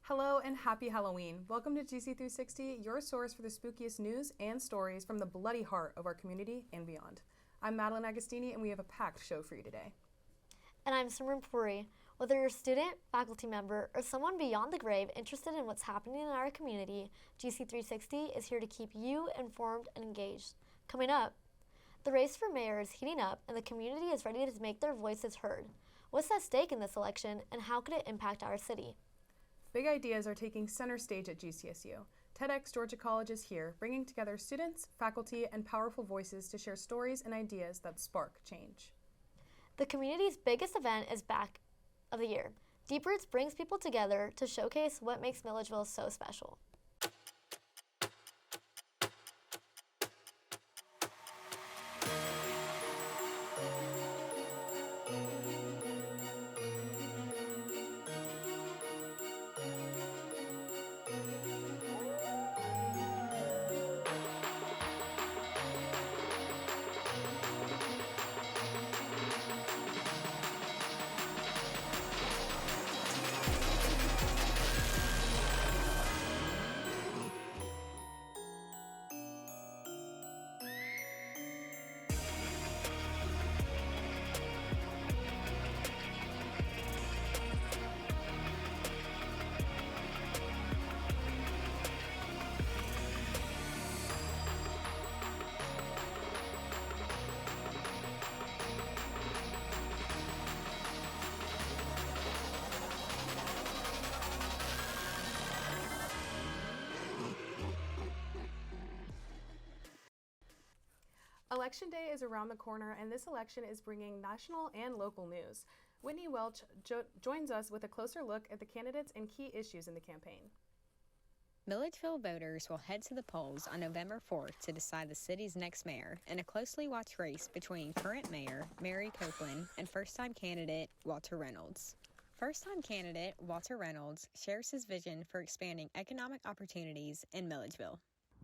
Hello and happy Halloween. Welcome to GC360, your source for the spookiest news and stories from the bloody heart of our community and beyond. I'm Madelyn Agostini, and we have a packed show for you today. And I'm Simran Puri. Whether you're a student, faculty member, or someone beyond the grave interested in what's happening in our community, GC360 is here to keep you informed and engaged. Coming up, the race for mayor is heating up and the community is ready to make their voices heard. What's at stake in this election and how could it impact our city? Big ideas are taking center stage at GCSU. TEDx Georgia College is here, bringing together students, faculty, and powerful voices to share stories and ideas that spark change. The community's biggest event is back of the year. Deep Roots brings people together to showcase what makes Milledgeville so special. Election day is around the corner, and this election is bringing national and local news. Whitney Welch joins us with a closer look at the candidates and key issues in the campaign. Milledgeville voters will head to the polls on November 4th to decide the city's next mayor in a closely watched race between current mayor Mary Copeland and first-time candidate Walter Reynolds. First-time candidate Walter Reynolds shares his vision for expanding economic opportunities in Milledgeville.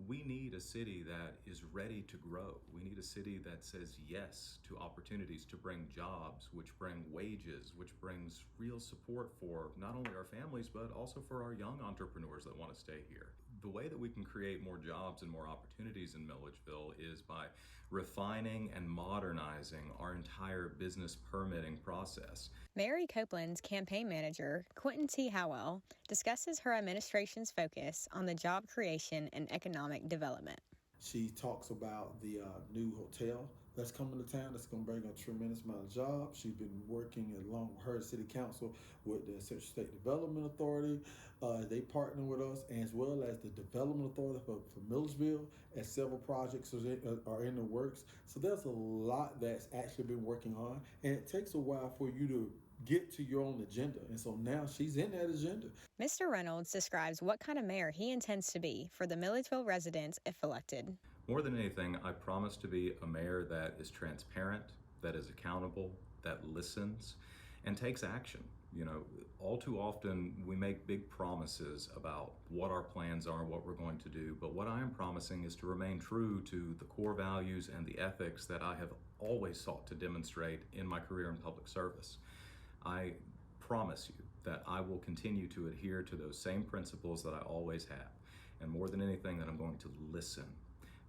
We need a city that is ready to grow. We need a city that says yes to opportunities to bring jobs, which bring wages, which brings real support for not only our families, but also for our young entrepreneurs that want to stay here. The way that we can create more jobs and more opportunities in Milledgeville is by refining and modernizing our entire business permitting process. Mary Copeland's campaign manager, Quentin T. Howell, discusses her administration's focus on the job creation and economic development. She talks about the new hotel that's coming to town that's going to bring a tremendous amount of jobs. She's been working along with her city council with the Central State Development Authority. They partner with us, as well as the Development Authority for Milledgeville, as several projects are in the works. So there's a lot that's actually been working on, and it takes a while for you to get to your own agenda. And so now she's in that agenda. Mr. Reynolds describes what kind of mayor he intends to be for the Milledgeville residents if elected. More than anything, I promise to be a mayor that is transparent, that is accountable, that listens, and takes action. You know, all too often we make big promises about what our plans are and what we're going to do, but what I am promising is to remain true to the core values and the ethics that I have always sought to demonstrate in my career in public service. I promise you that I will continue to adhere to those same principles that I always have. And more than anything, that I'm going to listen,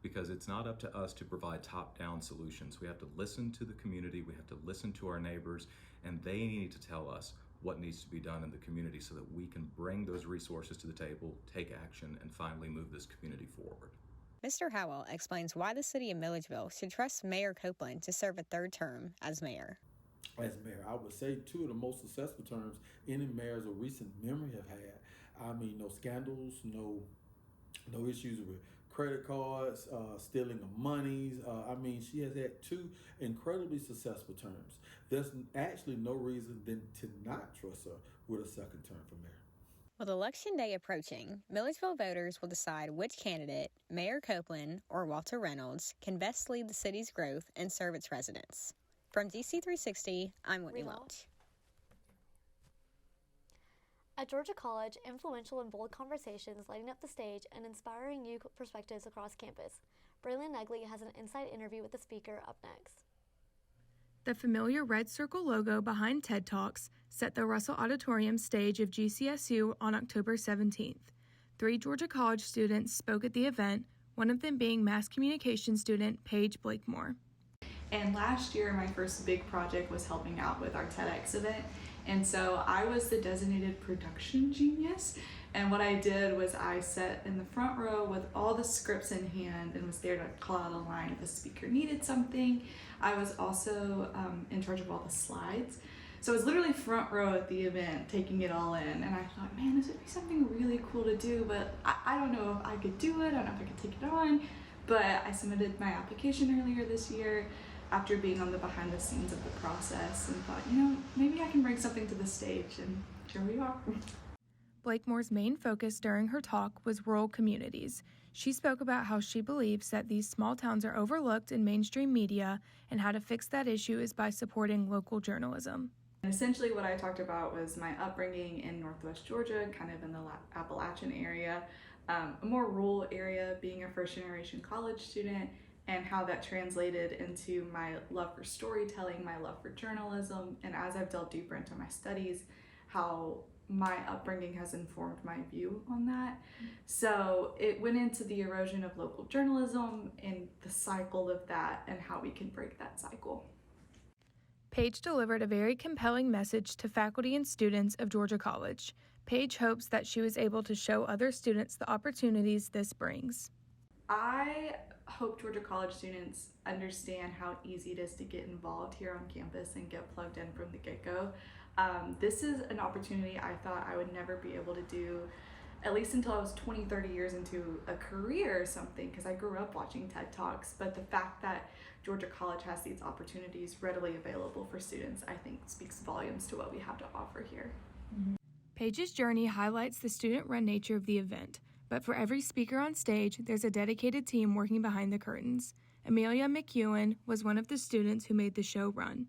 because it's not up to us to provide top-down solutions. We have to listen to the community, we have to listen to our neighbors, and they need to tell us what needs to be done in the community so that we can bring those resources to the table, take action, and finally move this community forward. Mr. Howell explains why the city of Milledgeville should trust Mayor Copeland to serve a third term as mayor. As mayor, I would say two of the most successful terms any mayors of recent memory have had. I mean, no scandals, no issues with credit cards, stealing of monies. I mean, she has had two incredibly successful terms. There's actually no reason then to not trust her with a second term for mayor. With Election Day approaching, Milledgeville voters will decide which candidate, Mayor Copeland or Walter Reynolds, can best lead the city's growth and serve its residents. From GC360, I'm Whitney Welch. At Georgia College, influential and bold conversations lighting up the stage and inspiring new perspectives across campus. Braylon Negley has an inside interview with the speaker up next. The familiar red circle logo behind TED Talks set the Russell Auditorium stage of GCSU on October 17th. 3 Georgia College students spoke at the event, one of them being mass communication student Paige Blakemore. And last year, my first big project was helping out with our TEDx event. And so I was the designated production genius. And what I did was I sat in the front row with all the scripts in hand and was there to call out a line if a speaker needed something. I was also in charge of all the slides. So I was literally front row at the event, taking it all in. And I thought, man, this would be something really cool to do, but I don't know if I could do it. I don't know if I could take it on. But I submitted my application earlier this year after being on the behind the scenes of the process and thought, maybe I can bring something to the stage, and here we are. Blakemore's main focus during her talk was rural communities. She spoke about how she believes that these small towns are overlooked in mainstream media, and how to fix that issue is by supporting local journalism. And essentially what I talked about was my upbringing in Northwest Georgia, kind of in the Appalachian area, a more rural area, being a first-generation college student, and how that translated into my love for storytelling, my love for journalism, and as I've delved deeper into my studies, how my upbringing has informed my view on that. So it went into the erosion of local journalism and the cycle of that and how we can break that cycle. Paige delivered a very compelling message to faculty and students of Georgia College. Paige hopes that she was able to show other students the opportunities this brings. I hope Georgia College students understand how easy it is to get involved here on campus and get plugged in from the get-go. This is an opportunity I thought I would never be able to do, at least until I was 20, 30 years into a career or something, because I grew up watching TED Talks. But the fact that Georgia College has these opportunities readily available for students, I think speaks volumes to what we have to offer here. Paige's journey highlights the student-run nature of the event. But for every speaker on stage, there's a dedicated team working behind the curtains. Amelia McEwen was one of the students who made the show run.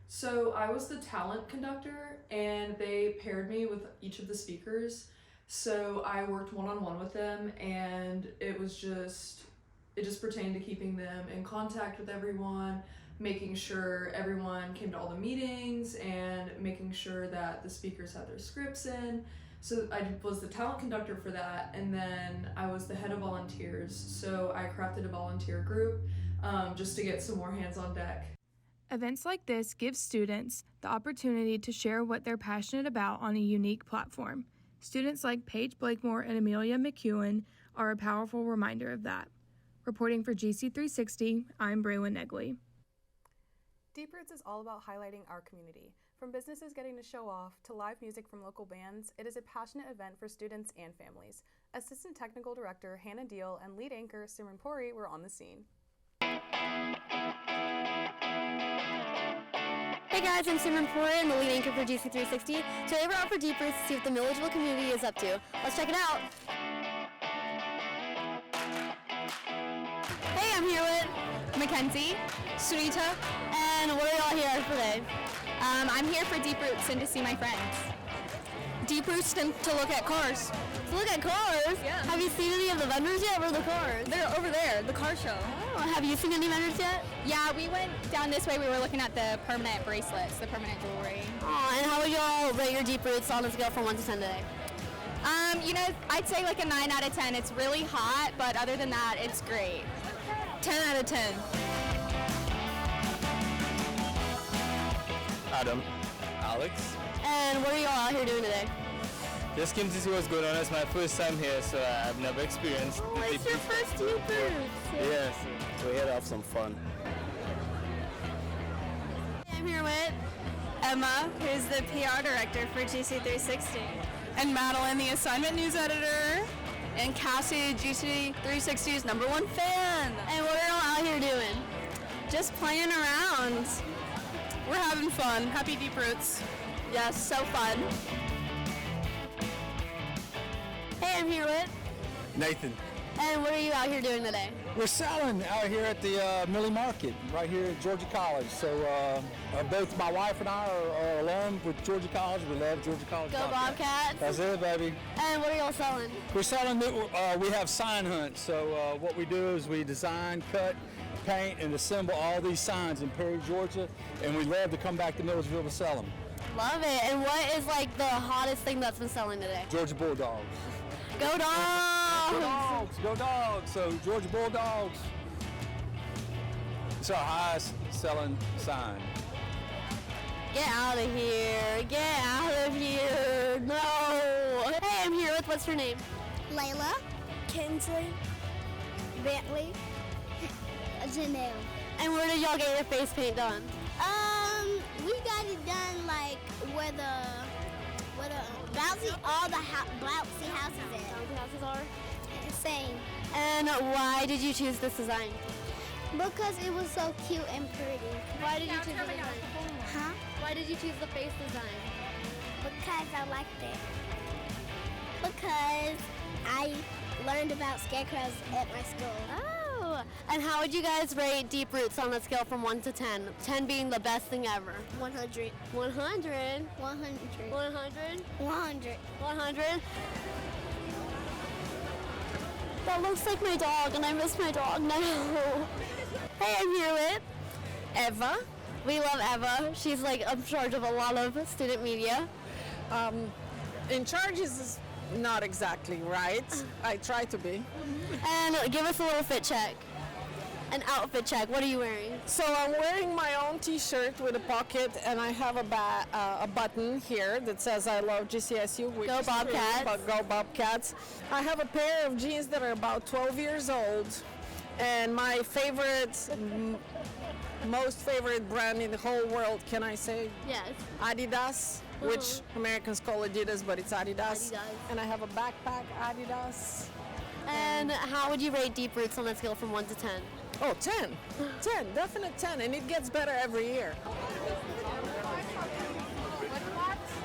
So I was the talent conductor, and they paired me with each of the speakers. So I worked one-on-one with them, and it just pertained to keeping them in contact with everyone, making sure everyone came to all the meetings, and making sure that the speakers had their scripts in. So I was the talent conductor for that, and then I was the head of volunteers. So I crafted a volunteer group just to get some more hands on deck. Events like this give students the opportunity to share what they're passionate about on a unique platform. Students like Paige Blakemore and Amelia McEwen are a powerful reminder of that. Reporting for GC360, I'm Braylon Negley. Deep Roots is all about highlighting our community. From businesses getting to show off to live music from local bands, it is a passionate event for students and families. Assistant Technical Director Hannah Deal and lead anchor Simran Puri were on the scene. Hey guys, I'm Simran Puri, I'm the lead anchor for GC360. Today we're out for Deep Roots to see what the Milledgeville community is up to. Let's check it out. Hey, I'm here with Mackenzie, Sarita, and what are y'all here for today? I'm here for Deep Roots and to see my friends. Deep Roots to look at cars. To look at cars? Yeah. Have you seen any of the vendors yet? Where are the cars? They're over there, the car show. Oh, have you seen any vendors yet? Yeah, we went down this way. We were looking at the permanent bracelets, the permanent jewelry. Oh, and how would y'all rate your Deep Roots on a scale from 1 to 10 today? I'd say like a 9 out of 10. It's really hot, but other than that, it's great. 10 out of 10. Adam. Alex. And what are y'all out here doing today? Just came to see what's going on. It's my first time here, so I've never experienced. Oh, it's your first Deep Roots. Yes, we're here to have some fun. I'm here with Emma, who's the PR director for GC360. And Madelyn, the assignment news editor. And Cassie, GC360's #1 fan. And what are y'all out here doing? Just playing around. We're having fun. Happy Deep Roots. Yes, so fun. Hey, I'm here with Nathan. And what are you out here doing today? We're selling out here at the Millie Market, right here at Georgia College. So both my wife and I are alum with Georgia College. We love Georgia College. Go Bobcats. That's it, baby. And what are y'all selling? We're selling, we have sign hunts. So what we do is we design, cut, paint and assemble all these signs in Perry, Georgia, and we love to come back to Millersville to sell them. Love it. And what is like the hottest thing that's been selling today? Georgia Bulldogs. Go Dogs! Go Dogs! Go Dogs! So Georgia Bulldogs. It's our highest selling sign. Get out of here. Get out of here. No. Hey, I'm here with, what's your name? Layla, Kinsley, Bentley, Janelle. And where did y'all get your face paint done? We got it done like where the bouncy, all the bouncy houses at. Bouncy houses are? Same. And why did you choose this design? Because it was so cute and pretty. Why did you choose the design? Huh? Why did you choose the face design? Because I liked it. Because I learned about scarecrows at my school. Oh, and how would you guys rate Deep Roots on a scale from 1 to 10? 10 being the best thing ever. 100. 100? 100. 100? 100. 100? That looks like my dog, and I miss my dog now. Hey, I'm here with Eva. We love Eva. She's like in charge of a lot of student media. In charge is not exactly right. I try to be. And give us a little fit check. An outfit check. What are you wearing? So I'm wearing my own T-shirt with a pocket, and I have a button here that says "I love GCSU." Which Go is true, Bobcats. but go Bobcats. I have a pair of jeans that are about 12 years old, and my most favorite brand in the whole world. Can I say? Yes. Adidas. Which Americans call Adidas, but it's Adidas. And I have a backpack, Adidas. And how would you rate Deep Roots on a scale from 1 to 10? Oh, 10. 10, definite 10, and it gets better every year.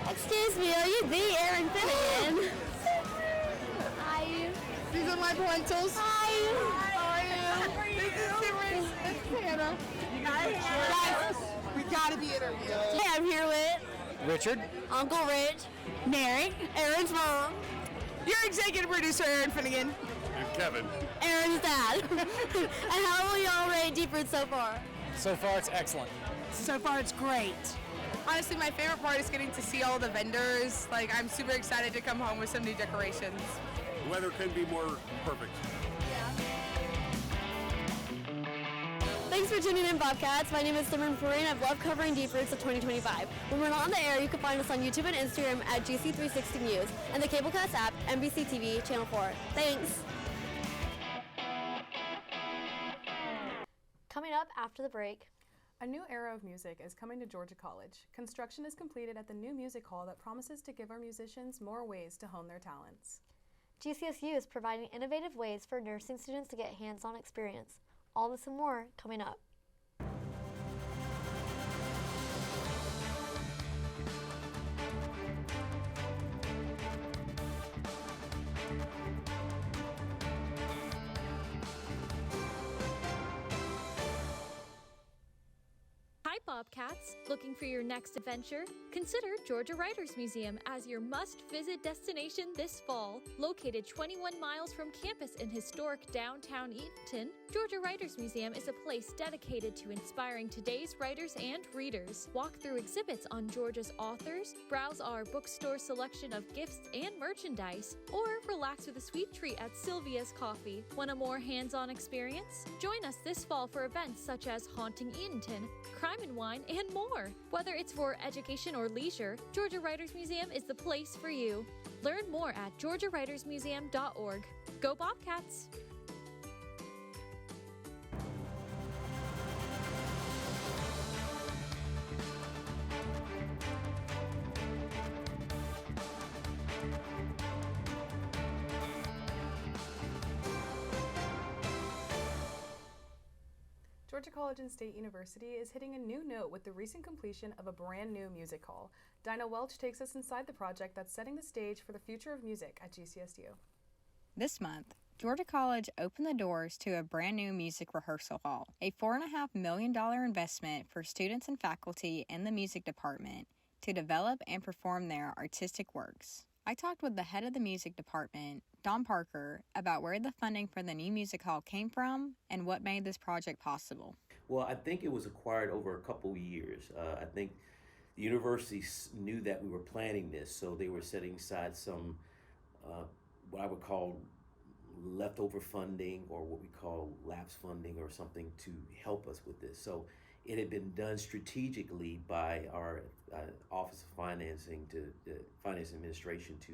Excuse me, are you the Erin Finnegan? Hi. These are my pointers. Hi. How are you? This is Simran. It's Hannah. Guys, we gotta be interviewed. Hey, I'm here with Richard. Uncle Rich, Mary, Erin's mom, Your executive producer, Erin Finnegan. And Kevin. Erin's dad. And how will y'all rate Deep Roots so far? So far, it's excellent. So far, it's great. Honestly, my favorite part is getting to see all the vendors. Like, I'm super excited to come home with some new decorations. The weather couldn't be more perfect. Thanks for tuning in, Bobcats. My name is Simran, Puri, and I've loved covering Deep Roots of 2025. When we're not on the air, you can find us on YouTube and Instagram at GC360 News and the CableCast app, NBC TV, Channel 4. Thanks. Coming up after the break. A new era of music is coming to Georgia College. Construction is completed at the new music hall that promises to give our musicians more ways to hone their talents. GCSU is providing innovative ways for nursing students to get hands-on experience. All this and more coming up. Hi Bobcats! Looking for your next adventure? Consider Georgia Writers Museum as your must-visit destination this fall. Located 21 miles from campus in historic downtown Eatonton, Georgia Writers Museum is a place dedicated to inspiring today's writers and readers. Walk through exhibits on Georgia's authors, browse our bookstore selection of gifts and merchandise, or relax with a sweet treat at Sylvia's Coffee. Want a more hands-on experience? Join us this fall for events such as Haunting Eatonton, Crime and Wine, and more. Whether it's for education or leisure, Georgia Writers Museum is the place for you. Learn more at georgiawritersmuseum.org. Go Bobcats! Georgia College and State University is hitting a new note with the recent completion of a brand new music hall. Dinah Welch takes us inside the project that's setting the stage for the future of music at GCSU. This month, Georgia College opened the doors to a brand new music rehearsal hall, a $4.5 million investment for students and faculty in the music department to develop and perform their artistic works. I talked with the head of the music department, Don Parker, about where the funding for the new music hall came from and what made this project possible. Well, I think it was acquired over a couple of years. I think the university knew that we were planning this, so they were setting aside some, what I would call leftover funding, or what we call lapse funding or something, to help us with this. So it had been done strategically by our Office of Financing to Finance Administration to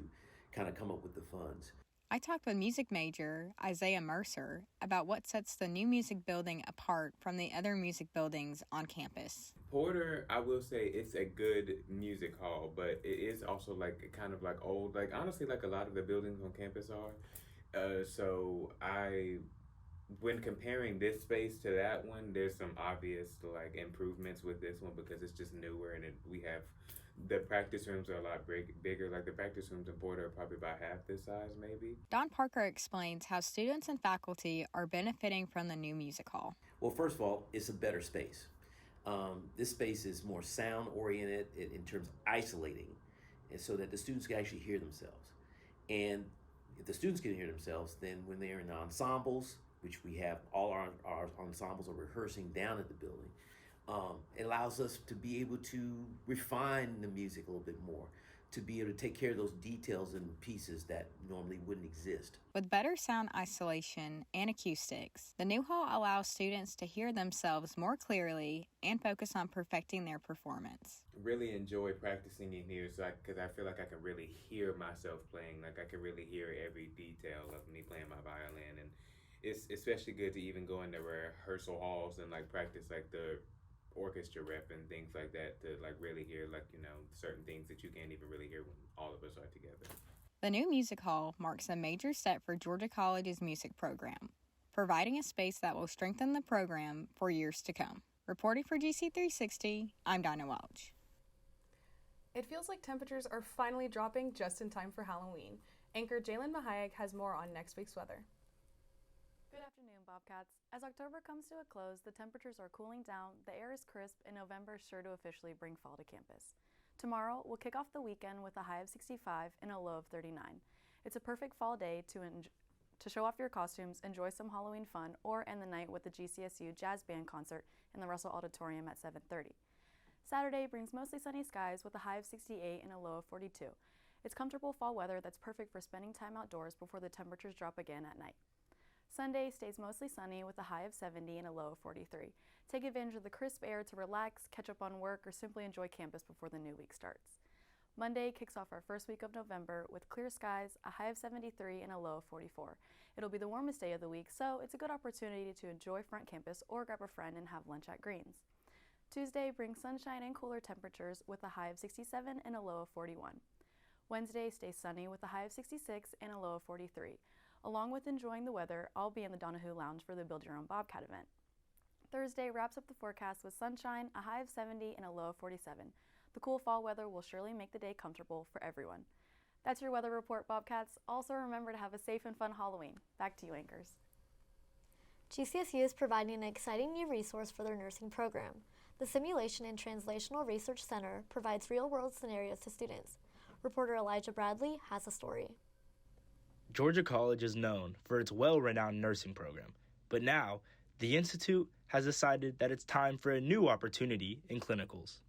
kind of come up with the funds. I talked with music major Isaiah Mercer about what sets the new music building apart from the other music buildings on campus. Porter, I will say it's a good music hall, but it is also like kind of like old, like honestly like a lot of the buildings on campus are. So when comparing this space to that one, there's some obvious like improvements with this one because it's just newer, and we have the practice rooms are a lot bigger. Like the practice rooms in Porter are probably about half this size, maybe. Don Parker explains how students and faculty are benefiting from the new music hall. Well, first of all, it's a better space. This space is more sound oriented in terms of isolating, and so that the students can actually hear themselves. And if the students can hear themselves, then when they're in ensembles, which we have all our ensembles are rehearsing down at the building, it allows us to be able to refine the music a little bit more, to be able to take care of those details and pieces that normally wouldn't exist. With better sound isolation and acoustics, the new hall allows students to hear themselves more clearly and focus on perfecting their performance. Really enjoy practicing in here, because I feel like I can really hear myself playing. Like I can really hear every detail of me playing my violin, and it's especially good to even go into rehearsal halls and like practice like the orchestra rep and things like that, to like really hear like, you know, certain things that you can't even really hear when all of us are together. The new music hall marks a major step for Georgia College's music program, providing a space that will strengthen the program for years to come. Reporting for GC360, I'm Dinah Welch. It feels like temperatures are finally dropping just in time for Halloween. Anchor Jalen Mahayek has more on next week's weather. Good afternoon, Bobcats. As October comes to a close, the temperatures are cooling down, the air is crisp, and November is sure to officially bring fall to campus. Tomorrow, we'll kick off the weekend with a high of 65 and a low of 39. It's a perfect fall day to show off your costumes, enjoy some Halloween fun, or end the night with the GCSU Jazz Band concert in the Russell Auditorium at 7:30. Saturday brings mostly sunny skies with a high of 68 and a low of 42. It's comfortable fall weather that's perfect for spending time outdoors before the temperatures drop again at night. Sunday stays mostly sunny with a high of 70 and a low of 43. Take advantage of the crisp air to relax, catch up on work, or simply enjoy campus before the new week starts. Monday kicks off our first week of November with clear skies, a high of 73 and a low of 44. It'll be the warmest day of the week, so it's a good opportunity to enjoy front campus or grab a friend and have lunch at Goines. Tuesday brings sunshine and cooler temperatures with a high of 67 and a low of 41. Wednesday stays sunny with a high of 66 and a low of 43. Along with enjoying the weather, I'll be in the Donahue Lounge for the Build Your Own Bobcat event. Thursday wraps up the forecast with sunshine, a high of 70 and a low of 47. The cool fall weather will surely make the day comfortable for everyone. That's your weather report, Bobcats. Also remember to have a safe and fun Halloween. Back to you, anchors. GCSU is providing an exciting new resource for their nursing program. The Simulation and Translational Research Center provides real-world scenarios to students. Reporter Elijah Bradley has a story. Georgia College is known for its well-renowned nursing program, but now the Institute has decided that it's time for a new opportunity in clinicals.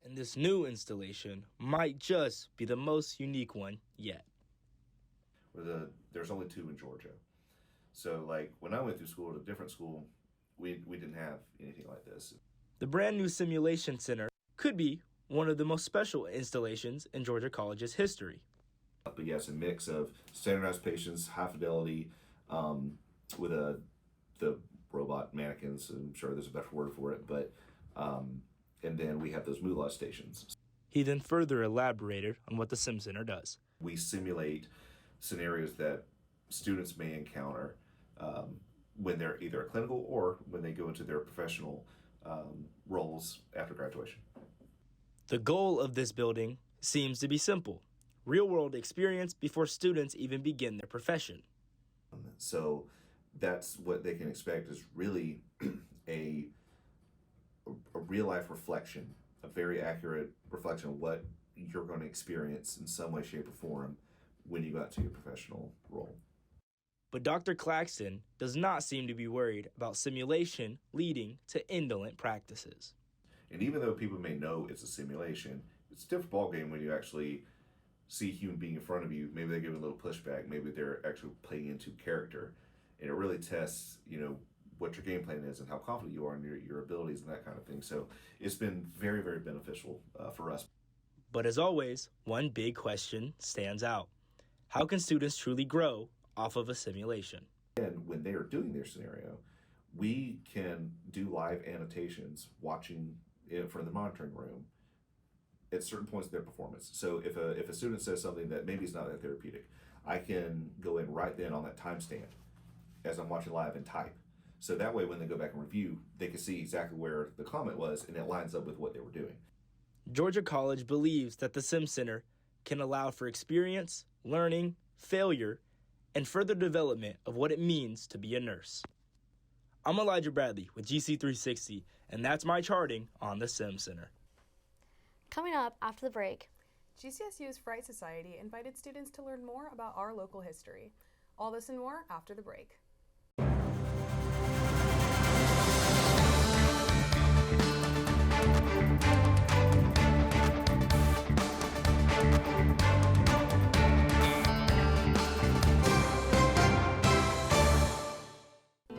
And this new installation might just be the most unique one yet. There's only 2 in Georgia. So like when I went through school at a different school, we didn't have anything like this. The brand new Simulation Center could be one of the most special installations in Georgia College's history. But yes, a mix of standardized patients, high fidelity, with the robot mannequins. I'm sure there's a better word for it, but and then we have those moolah stations. He then further elaborated on what the Sim Center does. We simulate scenarios that students may encounter when they're either a clinical or when they go into their professional roles after graduation. The goal of this building seems to be simple: real-world experience before students even begin their profession. So that's what they can expect, is really a real-life reflection, a very accurate reflection of what you're going to experience in some way, shape, or form when you go out to your professional role. But Dr. Claxton does not seem to be worried about simulation leading to indolent practices. And even though people may know it's a simulation, it's a different ballgame when you actually see a human being in front of you. Maybe they give a little pushback. Maybe they're actually playing into character. And it really tests, what your game plan is and how confident you are in your abilities and that kind of thing. So it's been very, very beneficial for us. But as always, one big question stands out. How can students truly grow off of a simulation? And when they are doing their scenario, we can do live annotations watching it from the monitoring room at certain points of their performance. So if a student says something that maybe is not that therapeutic, I can go in right then on that timestamp as I'm watching live and type. So that way when they go back and review, they can see exactly where the comment was and it lines up with what they were doing. Georgia College believes that the Sim Center can allow for experience, learning, failure, and further development of what it means to be a nurse. I'm Elijah Bradley with GC360, and that's my charting on the Sim Center. Coming up after the break, GCSU's Fright Society invited students to learn more about our local history. All this and more after the break.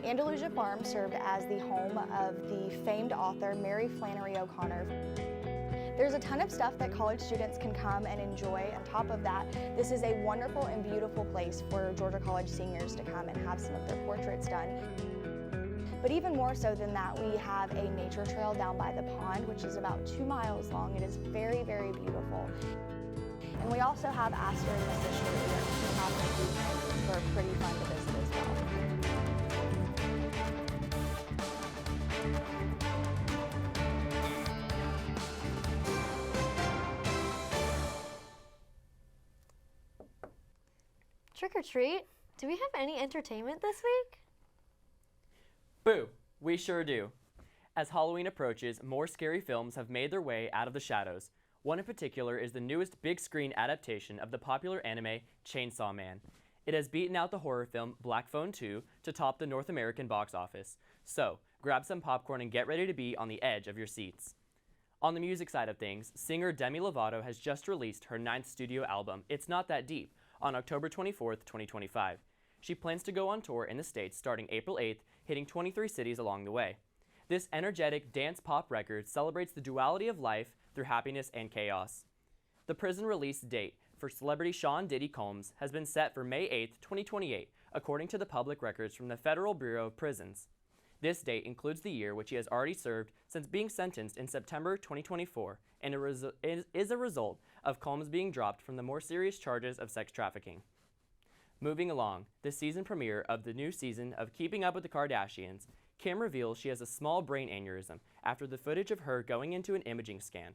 Andalusia Farm served as the home of the famed author Mary Flannery O'Connor. There's a ton of stuff that college students can come and enjoy. On top of that, this is a wonderful and beautiful place for Georgia College seniors to come and have some of their portraits done. But even more so than that, we have a nature trail down by the pond, which is about 2 miles long. It is very, very beautiful. And we also have Astor and Mrs. Shirley, who are pretty fun to visit as well. trick or treat. Do we have any entertainment this week? Boo! We sure do. As Halloween approaches, more scary films have made their way out of the shadows. One in particular is the newest big screen adaptation of the popular anime Chainsaw Man. It has beaten out the horror film Black Phone 2 to top the North American box office. So, grab some popcorn and get ready to be on the edge of your seats. On the music side of things, singer Demi Lovato has just released her 9th studio album, It's Not That Deep, on October 24th, 2025. She plans to go on tour in the States starting April 8th, hitting 23 cities along the way. This energetic dance pop record celebrates the duality of life through happiness and chaos. The prison release date for celebrity Sean Diddy Combs has been set for May 8th, 2028, according to the public records from the Federal Bureau of Prisons. This date includes the year which he has already served since being sentenced in September 2024 and is a result of Combs being dropped from the more serious charges of sex trafficking. Moving along, the season premiere of the new season of Keeping Up with the Kardashians, Kim reveals she has a small brain aneurysm after the footage of her going into an imaging scan.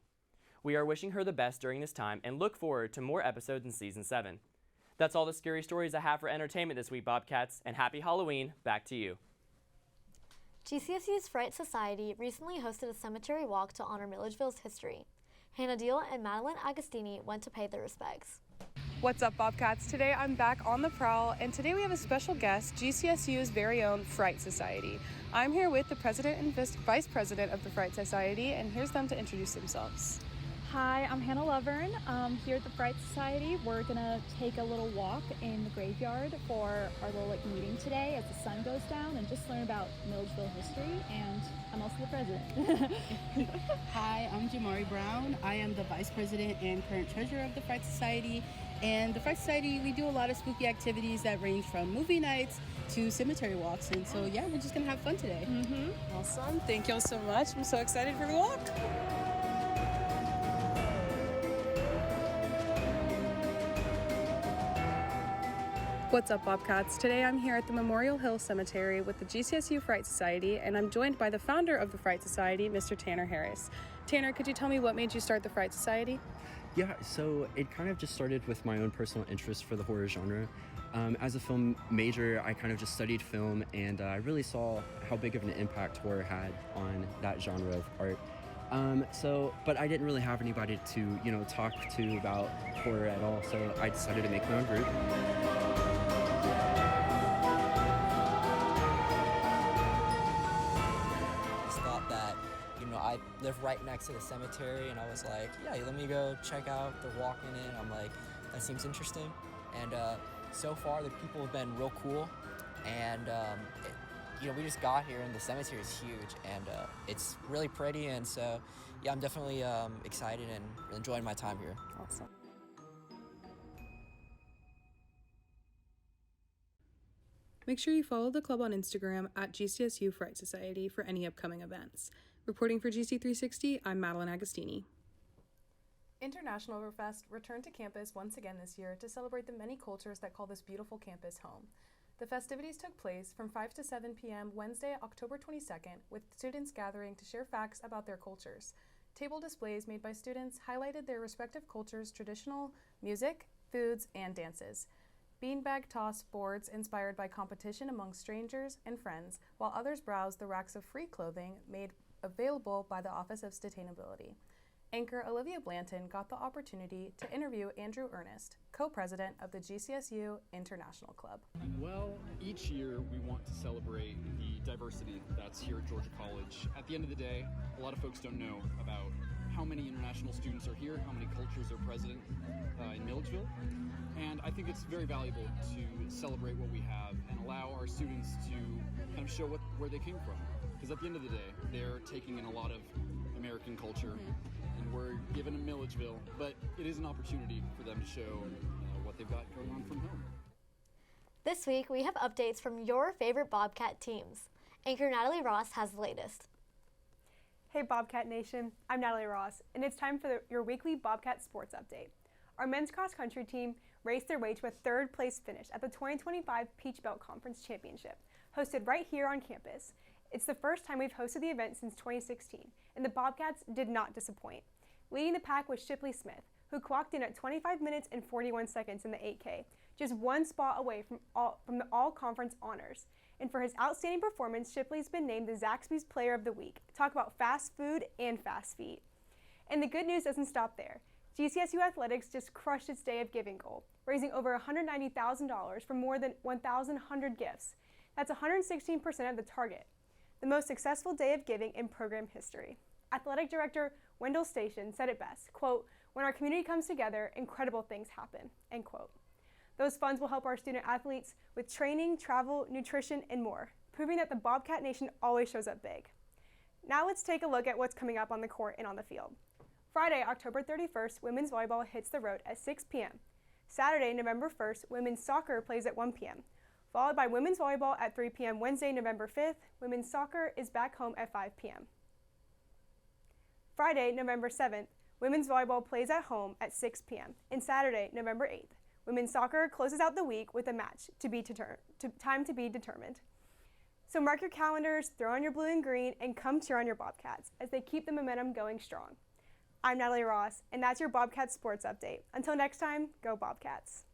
We are wishing her the best during this time and look forward to more episodes in Season 7. That's all the scary stories I have for entertainment this week, Bobcats, and happy Halloween. Back to you. GCSU's Fright Society recently hosted a cemetery walk to honor Milledgeville's history. Hannah Della and Madelyn Agostini went to pay their respects. What's up, Bobcats? Today I'm back on the prowl, and today we have a special guest, GCSU's very own Fright Society. I'm here with the president and vice president of the Fright Society, and here's them to introduce themselves. Hi, I'm Hannah Lovern. Here at the Fright Society, we're gonna take a little walk in the graveyard for our little meeting today as the sun goes down and just learn about Milledgeville history, and I'm also the president. Hi, I'm Jamari Brown. I am the vice president and current treasurer of the Fright Society. And the Fright Society, we do a lot of spooky activities that range from movie nights to cemetery walks. And so, yeah, we're just gonna have fun today. Awesome. Thank y'all so much. I'm so excited for the walk. What's up, Bobcats? Today I'm here at the Memorial Hill Cemetery with the GCSU Fright Society, and I'm joined by the founder of the Fright Society, Mr. Tanner Harris. Tanner, could you tell me what made you start the Fright Society? Yeah, so it kind of just started with my own personal interest for the horror genre. As a film major, I kind of just studied film, and I really saw how big of an impact horror had on that genre of art. But I didn't really have anybody to, talk to about horror at all, so I decided to make my own group. I just thought that, I live right next to the cemetery, and I was like, yeah, let me go check out the walk-in in. I'm like, that seems interesting. And so far, the people have been real cool, and we just got here, and the cemetery is huge, and it's really pretty, and so, yeah, I'm definitely excited and enjoying my time here. Awesome. Make sure you follow the club on Instagram at GCSU Fright Society for any upcoming events. Reporting for GC360, I'm Madelyn Agostini. International Overfest returned to campus once again this year to celebrate the many cultures that call this beautiful campus home. The festivities took place from 5 to 7 p.m. Wednesday, October 22nd, with students gathering to share facts about their cultures. Table displays made by students highlighted their respective cultures' traditional music, foods, and dances. Beanbag toss boards inspired by competition among strangers and friends, while others browsed the racks of free clothing made available by the Office of Sustainability. Anchor Olivia Blanton got the opportunity to interview Andrew Ernest, co-president of the GCSU International Club. Well, each year we want to celebrate the diversity that's here at Georgia College. At the end of the day, a lot of folks don't know about how many international students are here, how many cultures are present in Milledgeville. And I think it's very valuable to celebrate what we have and allow our students to kind of show where they came from. Because at the end of the day, they're taking in a lot of American culture, and we're given them Milledgeville, but it is an opportunity for them to show what they've got going on from home. This week, we have updates from your favorite Bobcat teams. Anchor Natalie Ross has the latest. Hey Bobcat Nation, I'm Natalie Ross, and it's time for your weekly Bobcat Sports Update. Our men's cross-country team raced their way to a third-place finish at the 2025 Peach Belt Conference Championship, hosted right here on campus. It's the first time we've hosted the event since 2016, and the Bobcats did not disappoint. Leading the pack was Shipley Smith, who clocked in at 25 minutes and 41 seconds in the 8K, just one spot away from the all-conference honors. And for his outstanding performance, Shipley's been named the Zaxby's Player of the Week. Talk about fast food and fast feet. And the good news doesn't stop there. GCSU Athletics just crushed its Day of Giving goal, raising over $190,000 for more than 1,100 gifts. That's 116% of the target. The most successful Day of Giving in program history. Athletic Director Wendell Station said it best, quote, "When our community comes together, incredible things happen," end quote. Those funds will help our student athletes with training, travel, nutrition, and more, proving that the Bobcat Nation always shows up big. Now let's take a look at what's coming up on the court and on the field. Friday, October 31st, women's volleyball hits the road at 6 p.m. Saturday, November 1st, women's soccer plays at 1 p.m., followed by women's volleyball at 3 p.m. Wednesday, November 5th. Women's soccer is back home at 5 p.m. Friday, November 7th, women's volleyball plays at home at 6 p.m. And Saturday, November 8th, women's soccer closes out the week with a match time to be determined. So mark your calendars, throw on your blue and green, and come cheer on your Bobcats as they keep the momentum going strong. I'm Natalie Ross, and that's your Bobcats Sports Update. Until next time, go Bobcats.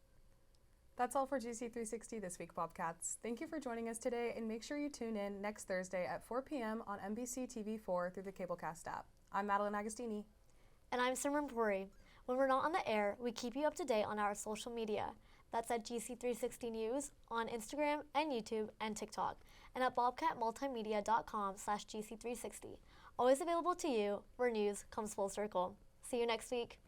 That's all for GC360 this week, Bobcats. Thank you for joining us today, and make sure you tune in next Thursday at 4 p.m. on NBC TV4 through the CableCast app. I'm Madelyn Agostini. And I'm Simran Puri. When we're not on the air, we keep you up to date on our social media. That's at GC360 News on Instagram and YouTube and TikTok, and at bobcatmultimedia.com/GC360. Always available to you where news comes full circle. See you next week.